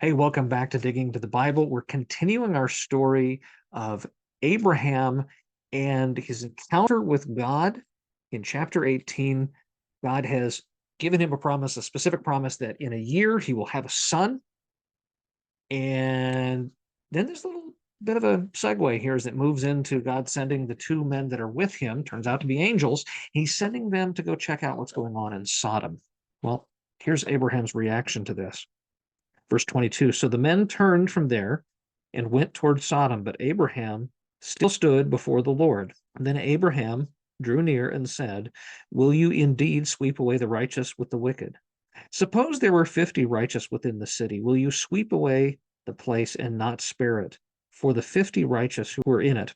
Hey, welcome back to Digging to the Bible. We're continuing our story of Abraham and his encounter with God in chapter 18. God has given him a promise, a specific promise that in a year he will have a son. And then there's a little bit of a segue here as it moves into God sending the two men that are with him, turns out to be angels. He's sending them to go check out what's going on in Sodom. Well, here's Abraham's reaction to this. Verse 22, so the men turned from there and went toward Sodom, but Abraham still stood before the Lord. And then Abraham drew near and said, will you indeed sweep away the righteous with the wicked? Suppose there were 50 righteous within the city. Will you sweep away the place and not spare it for the 50 righteous who were in it?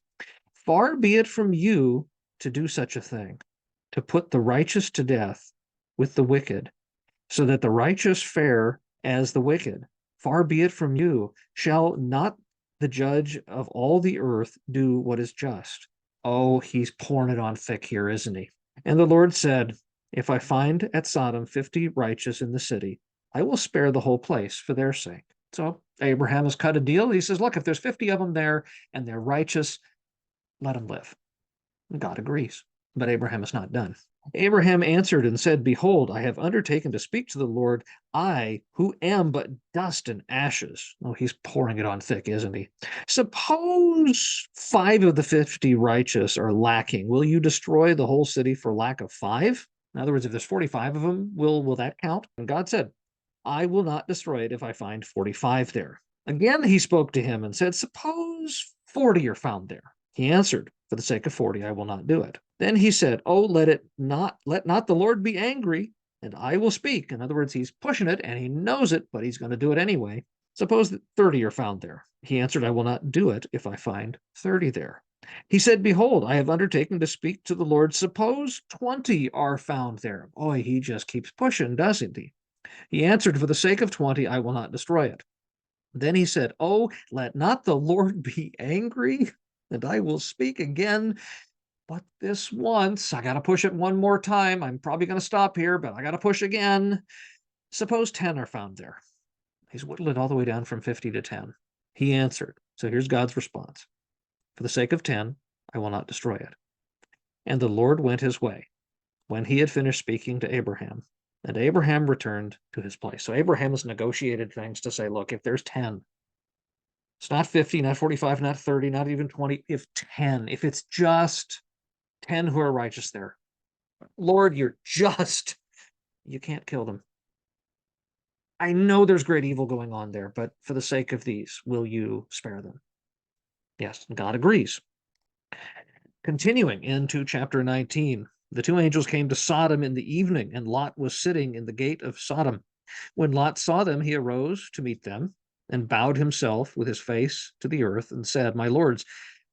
Far be it from you to do such a thing, to put the righteous to death with the wicked, so that the righteous fare as the wicked. Far be it from you. Shall not the judge of all the earth do what is just? Oh, he's pouring it on thick here, isn't he? And the Lord said, if I find at Sodom 50 righteous in the city, I will spare the whole place for their sake. So Abraham has cut a deal. He says, look, if there's 50 of them there and they're righteous, let them live. And God agrees. But Abraham is not done. Abraham answered and said, behold, I have undertaken to speak to the Lord, I who am but dust and ashes. Oh, he's pouring it on thick, isn't he? Suppose 5 of the 50 righteous are lacking. Will you destroy the whole city for lack of 5? In other words, if there's 45 of them, will that count? And God said, I will not destroy it if I find 45 there. Again, he spoke to him and said, suppose 40 are found there. He answered, for the sake of 40, I will not do it. Then he said, oh, let not the Lord be angry, and I will speak. In other words, he's pushing it, and he knows it, but he's going to do it anyway. Suppose that 30 are found there. He answered, I will not do it if I find 30 there. He said, behold, I have undertaken to speak to the Lord. Suppose 20 are found there. Boy, he just keeps pushing, doesn't he? He answered, for the sake of 20, I will not destroy it. Then he said, oh, let not the Lord be angry, and I will speak again. But this once, I got to push it one more time. I'm probably going to stop here, but I got to push again. Suppose 10 are found there. He's whittled it all the way down from 50 to 10. He answered. So here's God's response. For the sake of 10, I will not destroy it. And the Lord went his way when he had finished speaking to Abraham. And Abraham returned to his place. So Abraham has negotiated things to say, look, if there's 10, it's not 50, not 45, not 30, not even 20, if 10, if it's just 10 who are righteous there. Lord, you're just, you can't kill them. I know there's great evil going on there, but for the sake of these, will you spare them? Yes, God agrees. Continuing into chapter 19, the two angels came to Sodom in the evening, and Lot was sitting in the gate of Sodom. When Lot saw them, he arose to meet them and bowed himself with his face to the earth and said, my lords,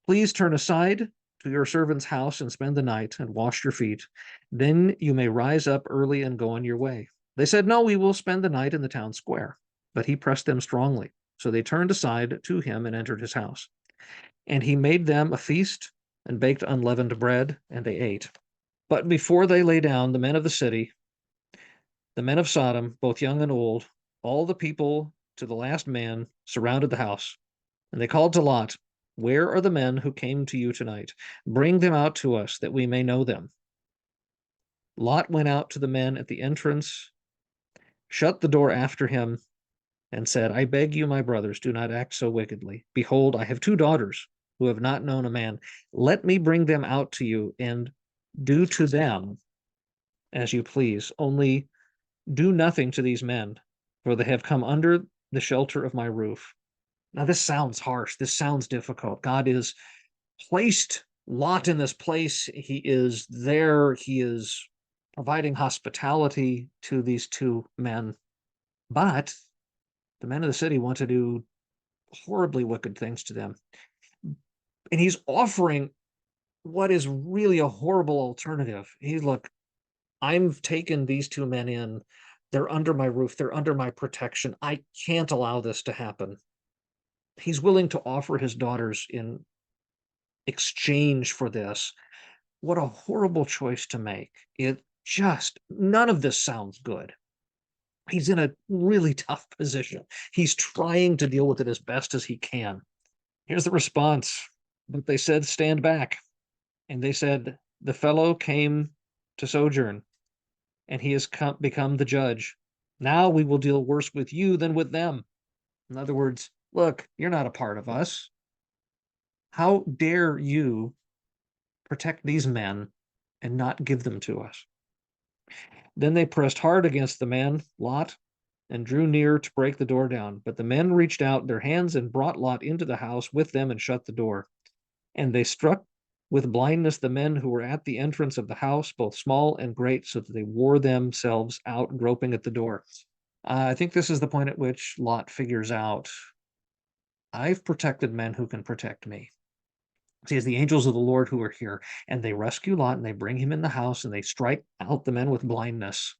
please turn aside to your servant's house and spend the night and wash your feet. Then you may rise up early and go on your way. They said, no, we will spend the night in the town square. But he pressed them strongly. So they turned aside to him and entered his house. And he made them a feast and baked unleavened bread, and they ate. But before they lay down, the men of the city, the men of Sodom, both young and old, all the people to the last man, surrounded the house. And they called to Lot, where are the men who came to you tonight? Bring them out to us, that we may know them. Lot went out to the men at the entrance, shut the door after him, and said, I beg you, my brothers, do not act so wickedly. Behold, I have 2 daughters who have not known a man. Let me bring them out to you, and do to them as you please. Only do nothing to these men, for they have come under the shelter of my roof. Now, this sounds harsh. This sounds difficult. God is placed Lot in this place. He is there. He is providing hospitality to these 2 men. But the men of the city want to do horribly wicked things to them. And he's offering what is really a horrible alternative. Look, I've taken these 2 men in. They're under my roof. They're under my protection. I can't allow this to happen. He's willing to offer his daughters in exchange for this. What a horrible choice to make. None of this sounds good. He's in a really tough position. He's trying to deal with it as best as he can. Here's the response. But they said, stand back. And they said, the fellow came to sojourn, and he has become the judge. Now we will deal worse with you than with them. In other words, look, you're not a part of us. How dare you protect these men and not give them to us? Then they pressed hard against the man, Lot, and drew near to break the door down. But the men reached out their hands and brought Lot into the house with them and shut the door. And they struck with blindness the men who were at the entrance of the house, both small and great, so that they wore themselves out groping at the door. I think this is the point at which Lot figures out, I've protected men who can protect me. See, it's the angels of the Lord who are here, and they rescue Lot and they bring him in the house and they strike out the men with blindness.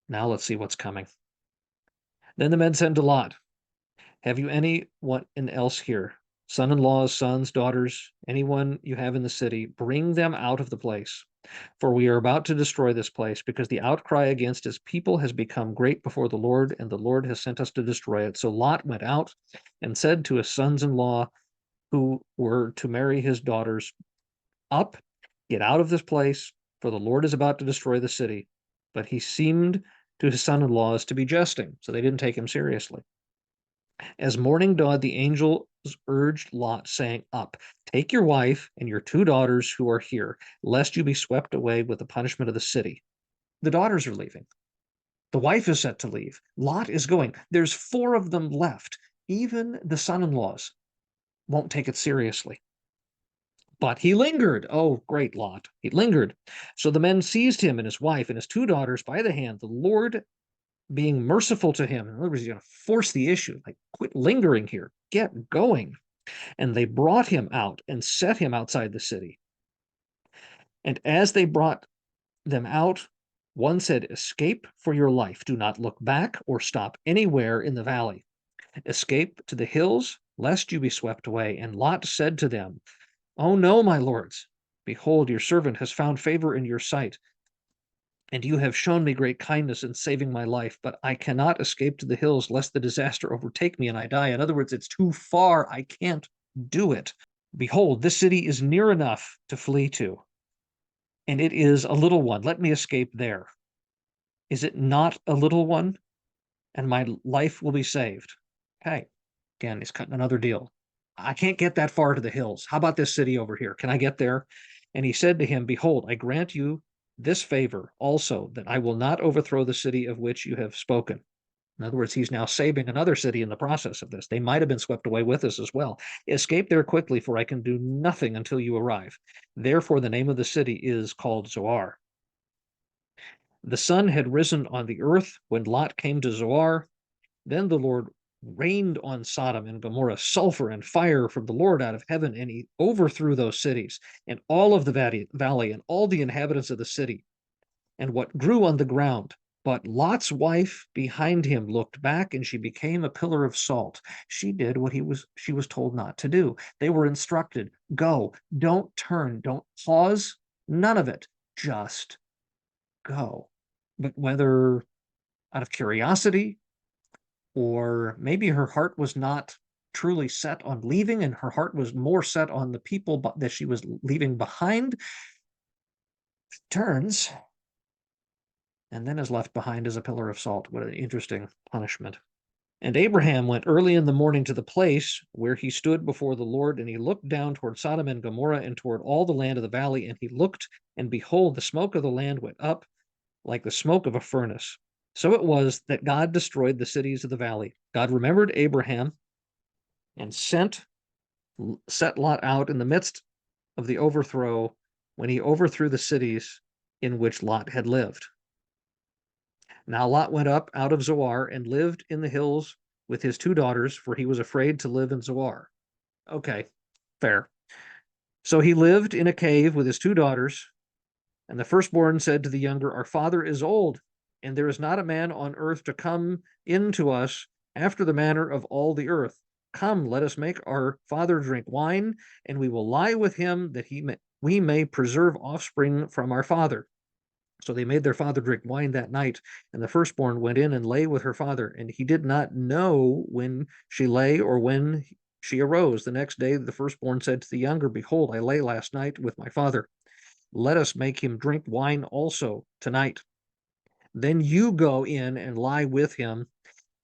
Now let's see what's coming. Then the men said to Lot, have you anyone else here? Son-in-laws, sons, daughters, anyone you have in the city, bring them out of the place. For we are about to destroy this place, because the outcry against his people has become great before the Lord, and the Lord has sent us to destroy it. So Lot went out and said to his sons-in-law, who were to marry his daughters, up, get out of this place, for the Lord is about to destroy the city. But he seemed to his son-in-laws to be jesting, so they didn't take him seriously. As morning dawned, the angels urged Lot, saying, up, take your wife and your 2 daughters who are here, lest you be swept away with the punishment of the city. The daughters are leaving. The wife is set to leave. Lot is going. There's 4 of them left. Even the son-in-laws won't take it seriously. But he lingered. Oh, great Lot. He lingered. So the men seized him and his wife and his 2 daughters by the hand, the Lord being merciful to him. In other words, he's going to force the issue. Like, quit lingering here. Get going. And they brought him out and set him outside the city. And as they brought them out, one said, escape for your life. Do not look back or stop anywhere in the valley. Escape to the hills, lest you be swept away. And Lot said to them, oh no, my lords. Behold, your servant has found favor in your sight, and you have shown me great kindness in saving my life, but I cannot escape to the hills lest the disaster overtake me and I die. In other words, it's too far. I can't do it. Behold, this city is near enough to flee to, and it is a little one. Let me escape there. Is it not a little one? And my life will be saved. Okay. Again, he's cutting another deal. I can't get that far to the hills. How about this city over here? Can I get there? And he said to him, behold, I grant you this favor also, that I will not overthrow the city of which you have spoken. In other words, he's now saving another city in the process of this. They might have been swept away with us as well. Escape there quickly, for I can do nothing until you arrive. Therefore, the name of the city is called Zoar. The sun had risen on the earth when Lot came to Zoar. Then the Lord rained on Sodom and Gomorrah sulfur and fire from the Lord out of heaven, and he overthrew those cities and all of the valley and all the inhabitants of the city and what grew on the ground. But Lot's wife behind him looked back, and she became a pillar of salt. She did what she was told not to do. They were instructed, go, don't turn, don't pause, none of it, just go. But whether out of curiosity, or maybe her heart was not truly set on leaving and her heart was more set on the people that she was leaving behind, turns and then is left behind as a pillar of salt. What an interesting punishment. And Abraham went early in the morning to the place where he stood before the Lord, and he looked down toward Sodom and Gomorrah and toward all the land of the valley, and he looked, and behold, the smoke of the land went up like the smoke of a furnace. So it was that God destroyed the cities of the valley. God remembered Abraham and set Lot out in the midst of the overthrow when he overthrew the cities in which Lot had lived. Now Lot went up out of Zoar and lived in the hills with his 2 daughters, for he was afraid to live in Zoar. Okay, fair. So he lived in a cave with his 2 daughters, and the firstborn said to the younger, our father is old, and there is not a man on earth to come in to us after the manner of all the earth. Come, let us make our father drink wine, and we will lie with him, that we may preserve offspring from our father. So they made their father drink wine that night, and the firstborn went in and lay with her father, and he did not know when she lay or when she arose. The next day the firstborn said to the younger, Behold, I lay last night with my father. Let us make him drink wine also tonight. Then you go in and lie with him,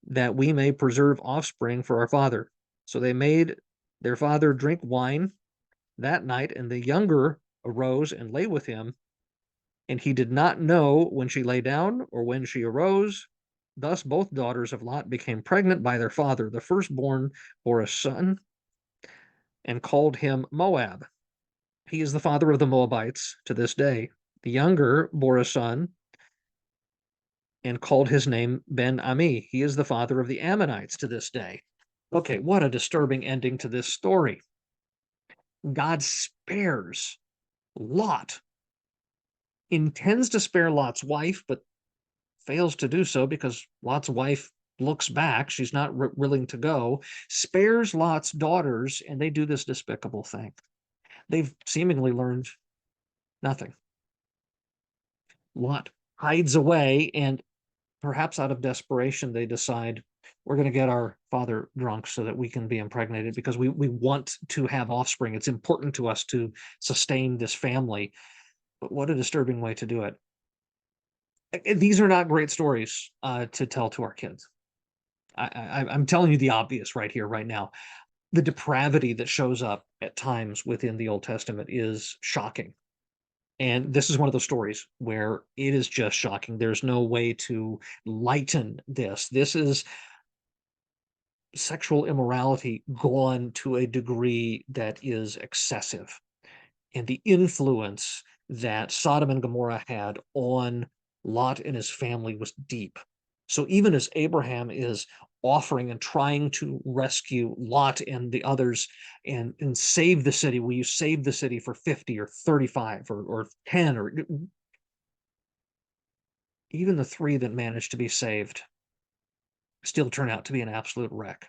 that we may preserve offspring for our father. So they made their father drink wine that night, and the younger arose and lay with him, and he did not know when she lay down or when she arose. Thus both daughters of Lot became pregnant by their father. The firstborn bore a son and called him Moab. He is the father of the Moabites to this day. The younger bore a son and called his name Ben-Ami. He is the father of the Ammonites to this day. Okay, what a disturbing ending to this story. God spares Lot, intends to spare Lot's wife, but fails to do so because Lot's wife looks back. She's not willing to go, spares Lot's daughters, and they do this despicable thing. They've seemingly learned nothing. Lot hides away, and perhaps out of desperation, they decide we're going to get our father drunk so that we can be impregnated because we want to have offspring. It's important to us to sustain this family. But what a disturbing way to do it. These are not great stories to tell to our kids. I'm telling you the obvious right here, right now. The depravity that shows up at times within the Old Testament is shocking. And this is one of those stories where it is just shocking. There's no way to lighten this. This is sexual immorality gone to a degree that is excessive. And the influence that Sodom and Gomorrah had on Lot and his family was deep. So even as Abraham is offering and trying to rescue Lot and the others and save the city, will you save the city for 50 or 35 or 10, or even the 3 that managed to be saved still turn out to be an absolute wreck.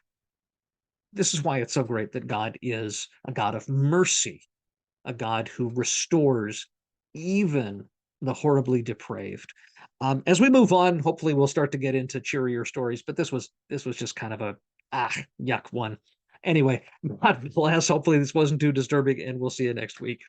This is why it's so great that God is a God of mercy, a God who restores even the horribly depraved. As we move on, hopefully we'll start to get into cheerier stories, but this was just kind of a yuck one. Anyway, God bless. Hopefully this wasn't too disturbing, and we'll see you next week.